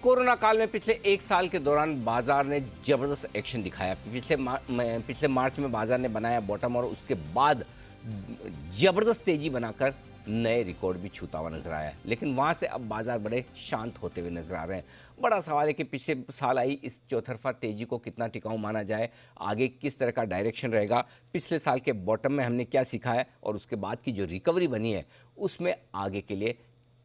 Corona काल में पिछले एक साल के दौरान बाजार ने जबरदस्त एक्शन दिखाया। पिछले मार्च में बाजार ने बनाया बॉटम और उसके बाद जबरदस्त तेजी बनाकर नए रिकॉर्ड भी छूता हुआ नजर आया। लेकिन वहां से अब बाजार बड़े शांत होते हुए नजर आ रहे हैं। बड़ा सवाल है कि पिछले साल आई इस चौतरफा तेजी को कितना टिकाऊ माना जाए, आगे किस तरह का डायरेक्शन रहेगा, पिछले साल के बॉटम में हमने क्या सीखा है और उसके बाद की जो रिकवरी बनी है उसमें आगे के लिए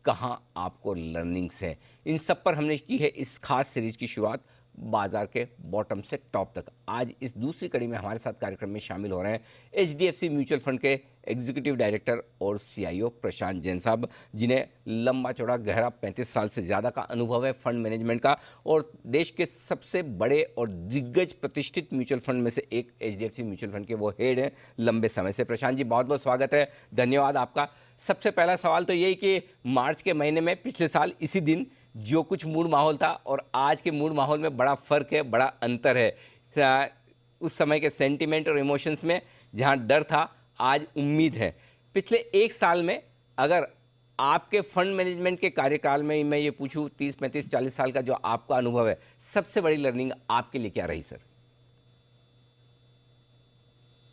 कहाँ आपको लर्निंग्स हैं। इन सब पर हमने की है इस खास सीरीज की शुरुआत बाजार के बॉटम से टॉप तक। आज इस दूसरी कड़ी में हमारे साथ कार्यक्रम में शामिल हो रहे हैं एचडीएफसी म्यूचुअल फंड के एग्जीक्यूटिव डायरेक्टर और सीआईओ प्रशांत जैन साहब, जिन्हें लंबा चौड़ा गहरा 35 साल से ज़्यादा का अनुभव है फंड मैनेजमेंट का और देश के सबसे बड़े और दिग्गज प्रतिष्ठित म्यूचुअल फंड में से एक एचडीएफसी म्यूचुअल फंड के वो हेड हैं लंबे समय से। प्रशांत जी, बहुत बहुत स्वागत है, धन्यवाद आपका। सबसे पहला सवाल तो यही कि मार्च के महीने में पिछले साल इसी दिन जो कुछ मूड माहौल था और आज के मूड माहौल में बड़ा फर्क है, बड़ा अंतर है। उस समय के सेंटिमेंट और इमोशंस में जहां डर था, आज उम्मीद है। पिछले एक साल में अगर आपके फंड मैनेजमेंट के कार्यकाल में मैं ये पूछूं, 30 35 40 साल का जो आपका अनुभव है, सबसे बड़ी लर्निंग आपके लिए क्या रही सर?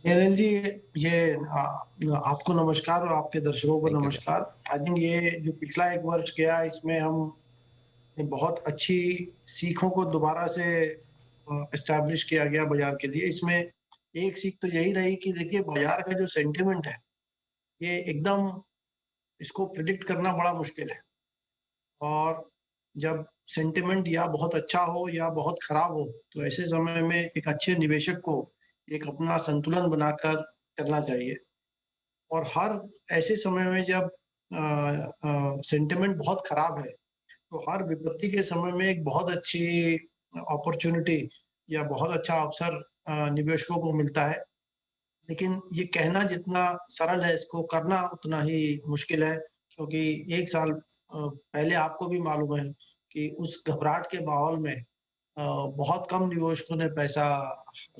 निरंजन जी, ये आपको नमस्कार और आपके दर्शकों को थैंक यू सर। नमस्कार। आई थिंक ये जो पिछला एक वर्ष गया, इसमें हम बहुत अच्छी सीखों को दोबारा से एस्टैब्लिश किया गया बाजार के लिए। इसमें एक सीख तो यही रही कि देखिए, बाजार का जो सेंटिमेंट है, ये एकदम इसको प्रिडिक्ट करना बड़ा मुश्किल है। और जब सेंटिमेंट या बहुत अच्छा हो या बहुत खराब हो, तो ऐसे समय में एक अच्छे निवेशक को एक अपना संतुलन बनाकर चलना चाहिए। और हर ऐसे समय में जब सेंटिमेंट बहुत खराब है, तो हर विपत्ति के समय में एक बहुत अच्छी अपॉर्चुनिटी या बहुत अच्छा अवसर निवेशकों को मिलता है। लेकिन ये कहना जितना सरल है, इसको करना उतना ही मुश्किल है, क्योंकि 1 साल पहले आपको भी मालूम है कि उस घबराहट के माहौल में बहुत कम निवेशकों ने पैसा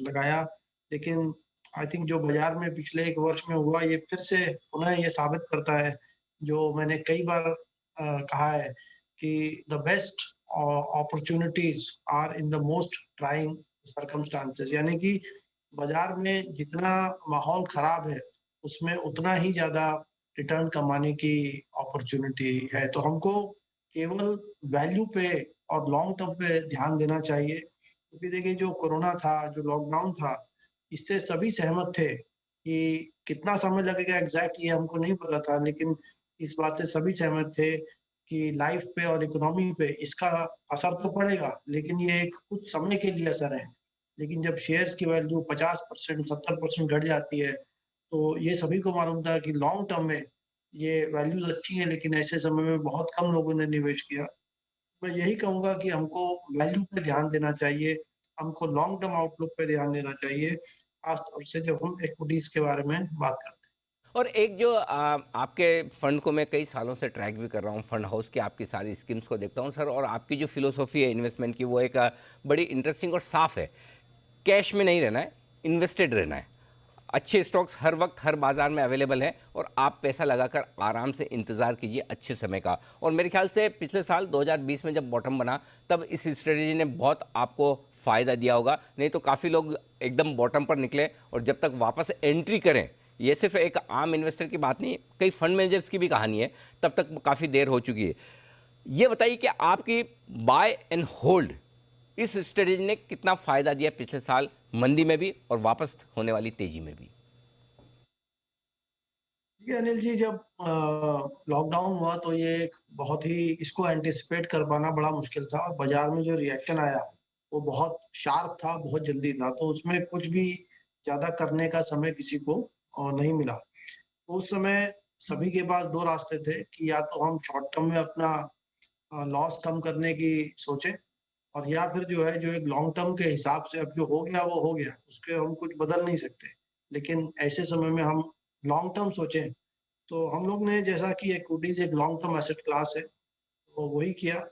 लगाया। लेकिन आई थिंक जो बाज़ार में पिछले 1 वर्ष में हुआ, ये फिर से पुनः ये साबित करता है, जो मैंने कई बार कहा है कि the best opportunities are in the most trying circumstances. यानी कि बाज़ार में जितना माहौल खराब है, उसमें उतना ही ज़्यादा रिटर्न कमाने की अपॉर्च्युनिटी है। तो हमको केवल वैल्यू पे और लॉन्ग टर्म पे ध्यान देना चाहिए, क्योंकि देखिए, जो कोरोना था, जो लॉकडाउन था, इससे सभी सहमत थे कि कितना समय लगेगा एग्ज़ैक्ट ये हमको नहीं पता था, लेकिन इस बात से सभी सहमत थे कि लाइफ पे और इकोनॉमी पे इसका असर तो पड़ेगा, लेकिन ये एक कुछ समय के लिए असर है। लेकिन जब शेयर्स की वैल्यू 50% 70% घट जाती है, तो ये सभी को मालूम था कि लॉन्ग टर्म में ये वैल्यूज़ अच्छी हैं, लेकिन ऐसे समय में बहुत कम लोगों ने निवेश किया। मैं यही कहूँगा कि हमको वैल्यू पे ध्यान देना चाहिए, हमको लॉन्ग टर्म आउटलुक पे ध्यान देना चाहिए, खास तौर से जब हम इक्विटीज़ के बारे में बात करते हैं। और एक जो आपके फंड को मैं कई सालों से ट्रैक भी कर रहा हूँ, फंड हाउस की आपकी सारी स्कीम्स को देखता हूँ सर, और आपकी जो फिलोसॉफी है इन्वेस्टमेंट की, वो एक बड़ी इंटरेस्टिंग और साफ है। कैश में नहीं रहना है, इन्वेस्टेड रहना है। अच्छे स्टॉक्स हर वक्त हर बाजार में अवेलेबल हैं और आप पैसा लगाकर आराम से इंतज़ार कीजिए अच्छे समय का। और मेरे ख्याल से पिछले साल 2020 में जब बॉटम बना, तब इस स्ट्रेटेजी ने बहुत आपको फ़ायदा दिया होगा। नहीं तो काफ़ी लोग एकदम बॉटम पर निकले और जब तक वापस एंट्री करें, ये सिर्फ एक आम इन्वेस्टर की बात नहीं, कई फंड मैनेजर्स की भी कहानी है, तब तक काफ़ी देर हो चुकी है। ये बताइए कि आपकी बाय एंड होल्ड इस स्ट्रेटेजी ने कितना फायदा दिया पिछले साल मंदी में भी और वापस होने वाली तेजी में भी? देखिए अनिल जी, जब लॉकडाउन हुआ, तो ये एक बहुत ही इसको एंटिसिपेट कर पाना बड़ा मुश्किल था, और बाजार में जो रिएक्शन आया, वो बहुत शार्प था, बहुत जल्दी था। तो उसमें कुछ भी ज़्यादा करने का समय किसी को नहीं मिला। तो उस समय सभी के पास 2 रास्ते थे कि या तो हम शॉर्ट टर्म में अपना लॉस कम करने की सोचें, और या फिर जो है, जो एक लॉन्ग टर्म के हिसाब से अब जो हो गया वो हो गया, उसके हम कुछ बदल नहीं सकते। लेकिन ऐसे समय में हम लॉन्ग टर्म सोचें, तो हम लोग ने, जैसा कि इक्विटीज़ एक लॉन्ग टर्म एसेट क्लास है, तो वही किया।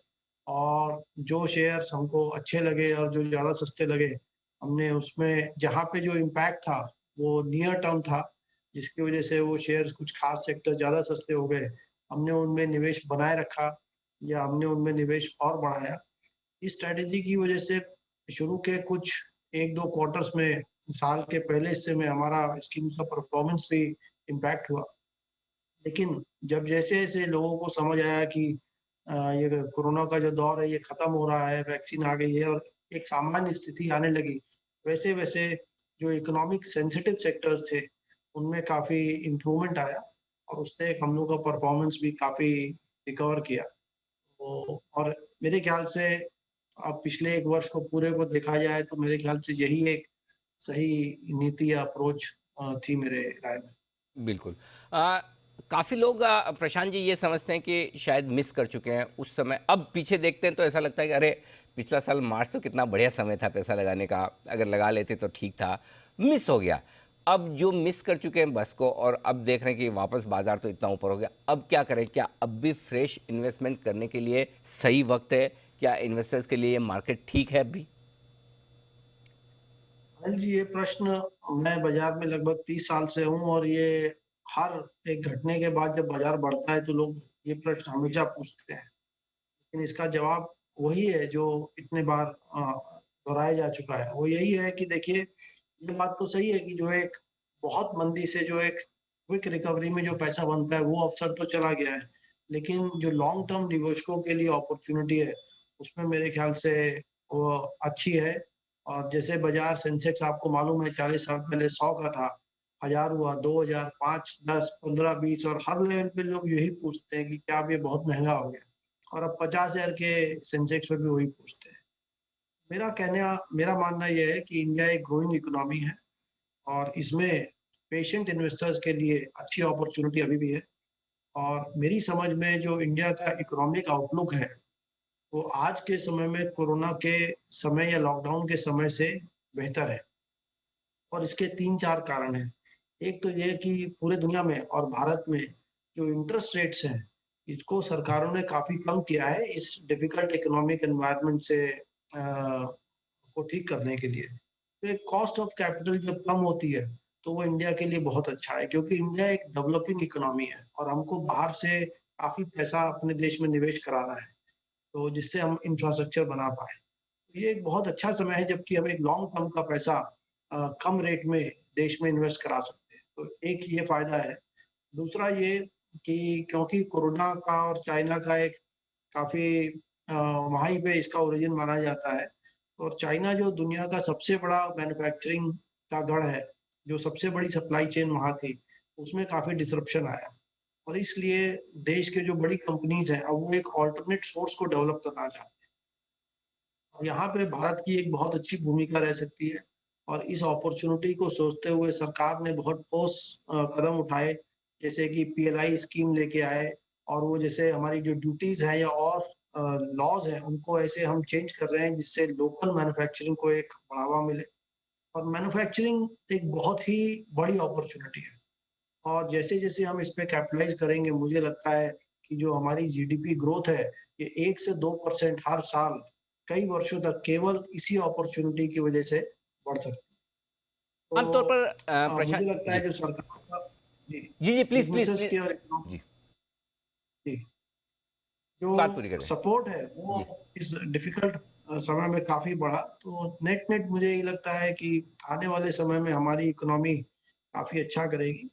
और जो शेयर्स हमको अच्छे लगे और जो ज़्यादा सस्ते लगे, हमने उसमें जहाँ पे जो इम्पैक्ट था, वो नियर टर्म था, जिसकी वज़ह से वो शेयर्स कुछ खास सेक्टर ज़्यादा सस्ते हो गए। हमने उनमें निवेश बनाए रखा या हमने उनमें निवेश और बढ़ाया। इस स्ट्रैटेजी की वजह से शुरू के कुछ 1-2 क्वार्टर्स में साल के पहले हिस्से में हमारा स्कीम का परफॉर्मेंस भी इम्पैक्ट हुआ। लेकिन जब जैसे-जैसे लोगों को समझ आया कि ये कोरोना का जो दौर है ये खत्म हो रहा है, वैक्सीन आ गई है और एक सामान्य स्थिति आने लगी, वैसे-वैसे जो इकोनॉमिक सेंसिटिव सेक्टर्स थे, उनमें काफ़ी इम्प्रूवमेंट आया और उससे हम लोग का परफॉर्मेंस भी काफ़ी रिकवर किया। तो और मेरे ख्याल से अब पिछले 1 वर्ष को पूरे को देखा जाए तो मेरे ख्याल से यही एक सही नीति या अप्रोच थी मेरे राय में। बिल्कुल। काफ़ी लोग प्रशांत जी ये समझते हैं कि शायद मिस कर चुके हैं उस समय। अब पीछे देखते हैं तो ऐसा लगता है कि अरे! पिछला साल मार्च तो कितना बढ़िया समय था पैसा लगाने का, अगर लगा लेते तो ठीक था, मिस हो गया। अब जो मिस कर चुके हैं बस को और अब देख रहे हैं कि वापस बाज़ार तो इतना ऊपर हो गया, अब क्या करें? क्या अब भी फ्रेश इन्वेस्टमेंट करने के लिए सही वक़्त है? क्या इन्वेस्टर्स के लिए ये मार्केट ठीक है अभी? अनिल जी, ये प्रश्न मैं बाज़ार में लगभग 30 साल से हूँ और ये हर एक घटने के बाद जब बाज़ार बढ़ता है तो लोग ये प्रश्न हमेशा पूछते हैं। लेकिन इसका जवाब वही है जो इतने बार दोहराया जा चुका है। वो यही है कि देखिए, ये बात तो सही है कि जो एक बहुत मंदी से जो एक क्विक रिकवरी में जो पैसा बनता है, वो अवसर तो चला गया है। लेकिन जो लॉन्ग टर्म निवेशकों के लिए अपॉर्च्युनिटी है, उसमें मेरे ख्याल से वो अच्छी है। और जैसे बाज़ार सेंसेक्स आपको मालूम है 40 साल पहले 100 का था, 1000 हुआ, 2000, 5, 10, 15, 20 और हर लेवल पे लोग यही पूछते हैं कि क्या अब ये बहुत महँगा हो गया? और अब 50,000 के सेंसेक्स पे भी वही पूछते हैं। मेरा मानना ये है कि इंडिया एक ग्रोइंग इकोनॉमी है और इसमें पेशेंट इन्वेस्टर्स के लिए अच्छी अपॉर्च्युनिटी अभी भी है और मेरी समझ में जो इंडिया का इकोनॉमिक आउटलुक है, वो आज के समय में कोरोना के समय या लॉकडाउन के समय से बेहतर है और इसके 3-4 कारण हैं। एक तो ये कि पूरे दुनिया में और भारत में जो इंटरेस्ट रेट्स हैं, इसको सरकारों ने काफ़ी कम किया है इस डिफिकल्ट इकोनॉमिक एनवायरनमेंट से को ठीक करने के लिए। तो एक कॉस्ट ऑफ कैपिटल जब कम होती है, तो वो इंडिया के लिए बहुत अच्छा है क्योंकि इंडिया एक डेवलपिंग इकोनॉमी है और हमको बाहर से काफ़ी पैसा अपने देश में निवेश कराना है, तो जिससे हम इंफ्रास्ट्रक्चर बना पाएँ। ये एक बहुत अच्छा समय है जबकि हम एक लॉन्ग टर्म का पैसा कम रेट में देश में इन्वेस्ट करा सकते हैं। तो एक ये फ़ायदा है। दूसरा ये कि क्योंकि कोरोना का और चाइना का एक काफ़ी वहीं पे इसका ओरिजिन माना जाता है और चाइना जो दुनिया का सबसे बड़ा मैन्युफैक्चरिंग का गढ़ है, जो सबसे बड़ी सप्लाई चेन वहाँ थी, उसमें काफ़ी डिसरप्शन आया और इसलिए देश के जो बड़ी कंपनीज़ हैं, अब वो एक अल्टरनेट सोर्स को डेवलप करना चाहते हैं। और यहाँ पे भारत की एक बहुत अच्छी भूमिका रह सकती है और इस अपॉर्च्युनिटी को सोचते हुए सरकार ने बहुत ठोस कदम उठाए, जैसे कि पीएलआई स्कीम लेके आए और वो जैसे हमारी जो ड्यूटीज़ हैं या और लॉज़ हैं, उनको ऐसे हम चेंज कर रहे हैं जिससे लोकल मैन्युफैक्चरिंग को एक बढ़ावा मिले और मैन्युफैक्चरिंग एक बहुत ही बड़ी अपॉर्च्युनिटी है और जैसे-जैसे हम इस पे कैपिटलाइज़ करेंगे, मुझे लगता है कि जो हमारी जीडीपी ग्रोथ है, ये 1 से 2% हर साल कई वर्षों तक केवल इसी अपॉर्च्युनिटी की वजह से बढ़ सकती है। आमतौर तो पर मुझे प्रशांत लगता है जी। जो सरकार का जी, जी, जी, प्लीज़, प्लीज़, बिज़नेसेस प्लीज़। के और इकोनॉमी जी, जी, जो बात पूरी करें। सपोर्ट है वो जी। इस डिफिकल्ट समय में काफ़ी बढ़ा। तो नेट-नेट मुझे ये लगता है कि आने वाले समय में हमारी इकोनॉमी काफ़ी अच्छा करेगी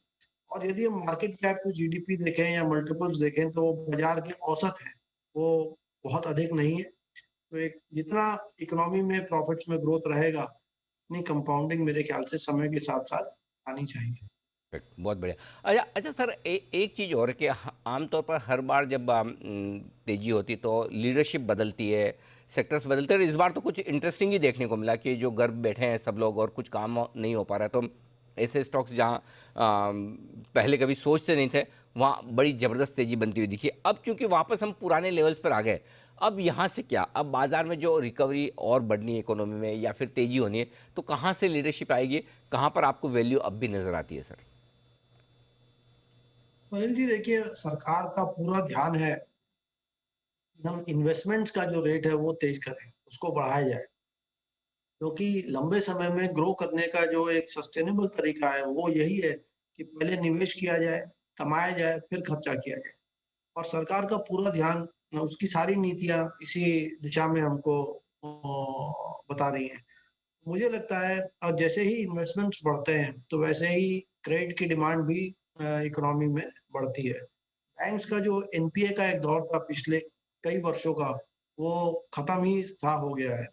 और यदि हम मार्केट कैप टू जीडीपी देखें या मल्टीपल्स देखें तो बाज़ार के औसत हैं, वो बहुत अधिक नहीं है। तो एक जितना इकोनॉमी में प्रॉफिट्स में ग्रोथ रहेगा, उतनी कंपाउंडिंग मेरे ख्याल से समय के साथ-साथ आनी चाहिए। करेक्ट, बहुत बढ़िया। अच्छा अच्छा सर, एक चीज़ और कि आमतौर पर हर बार जब तेज़ी होती है तो लीडरशिप बदलती है, सेक्टर्स बदलते हैं और इस बार तो कुछ इंटरेस्टिंग ही देखने को मिला कि जो घर बैठे हैं सब लोग और कुछ काम नहीं हो पा रहा है, तो ऐसे स्टॉक्स जहाँ पहले कभी सोचते नहीं थे, वहाँ बड़ी ज़बरदस्त तेज़ी बनती हुई दिखी। अब चूंकि वापस हम पुराने लेवल्स पर आ गए, अब यहाँ से क्या, अब बाजार में जो रिकवरी और बढ़नी है इकोनॉमी में या फिर तेज़ी होनी है, तो कहाँ से लीडरशिप आएगी, कहाँ पर आपको वैल्यू अब भी नज़र आती है सर? अनिल जी देखिए, सरकार का पूरा ध्यान है कि हम इन्वेस्टमेंट्स का जो रेट है वो तेज़ करें, उसको बढ़ाया जाए। क्योंकि लंबे समय में ग्रो करने का जो एक सस्टेनेबल तरीका है, वो यही है कि पहले निवेश किया जाए, कमाया जाए, फिर खर्चा किया जाए। और सरकार का पूरा ध्यान उसकी सारी नीतियाँ इसी दिशा में हमको बता रही हैं। मुझे लगता है और जैसे ही इन्वेस्टमेंट्स बढ़ते हैं, तो वैसे ही क्रेडिट की डिमांड भी इकोनॉमी में बढ़ती है। बैंक्स का जो एनपीए का एक दौर था पिछले कई वर्षों का, वो खत्म ही सा हो गया है।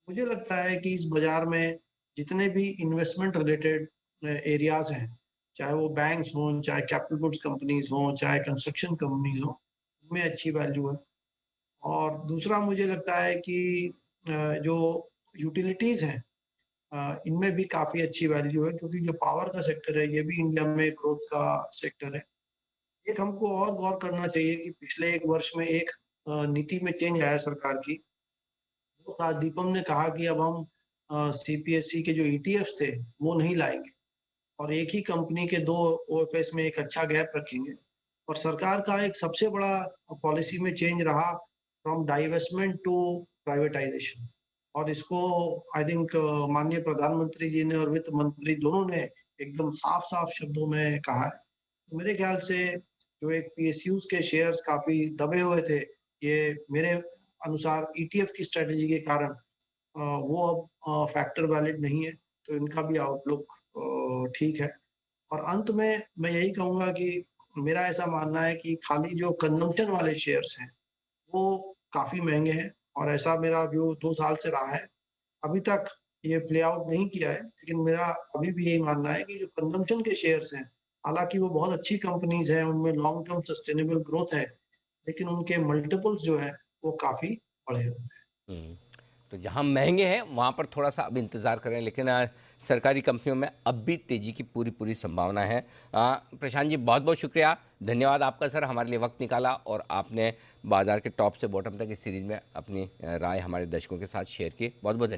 मुझे लगता है कि इस बाज़ार में जितने भी इन्वेस्टमेंट रिलेटेड एरियाज़ हैं, चाहे वो बैंक्स हों, चाहे कैपिटल गुड्स कंपनीज़ हों, चाहे कंस्ट्रक्शन कंपनीज़ हों, उनमें अच्छी वैल्यू है। और दूसरा मुझे लगता है कि जो यूटिलिटीज़ हैं इनमें भी काफ़ी अच्छी वैल्यू है क्योंकि जो पावर का सेक्टर है, ये भी इंडिया में ग्रोथ का सेक्टर है। एक हमको और गौर करना चाहिए कि पिछले 1 वर्ष में एक नीति में चेंज आया सरकार की। वो था दीपम ने कहा कि अब हम सीपीएसई के जो ईटीएफ्स थे, वो नहीं लाएँगे और एक ही कंपनी के 2 ओएफएस में एक अच्छा गैप रखेंगे। और सरकार का एक सबसे बड़ा पॉलिसी में चेंज रहा फ्रॉम डाइवेस्टमेंट टू प्राइवेटाइजेशन और इसको आई थिंक माननीय प्रधानमंत्री जी ने और वित्त मंत्री दोनों ने एकदम साफ-साफ शब्दों में कहा है। तो मेरे ख्याल से जो एक पीएसयूज़ के शेयर्स काफ़ी दबे हुए थे, ये मेरे अनुसार ईटीएफ की स्ट्रैटेजी के कारण वो अब फैक्टर वैलिड नहीं है, तो इनका भी आउटलुक ठीक है। और अंत में मैं यही कहूँगा कि मेरा ऐसा मानना है कि खाली जो कंज़म्पशन वाले शेयर्स हैं, वो काफ़ी महँगे हैं और ऐसा मेरा व्यू 2 साल से रहा है। अभी तक ये प्ले आउट नहीं किया है, लेकिन मेरा अभी भी यही मानना है कि जो कंज़म्पशन के शेयर्स हैं, हालाँकि वो बहुत अच्छी कंपनीज़ हैं, उनमें लॉन्ग टर्म सस्टेनेबल ग्रोथ है, लेकिन उनके मल्टीपल्स जो हैं, वो काफ़ी बढ़े हुए हैं। हम्म। तो जहाँ महंगे हैं वहाँ पर थोड़ा सा अब इंतज़ार करें, लेकिन सरकारी कंपनियों में अब भी तेज़ी की पूरी पूरी संभावना है। प्रशांत जी, बहुत बहुत शुक्रिया, धन्यवाद आपका सर, हमारे लिए वक्त निकाला और आपने बाज़ार के टॉप से बॉटम तक इस सीरीज़ में अपनी राय हमारे दर्शकों के साथ शेयर की। बहुत बहुत धन्यवाद।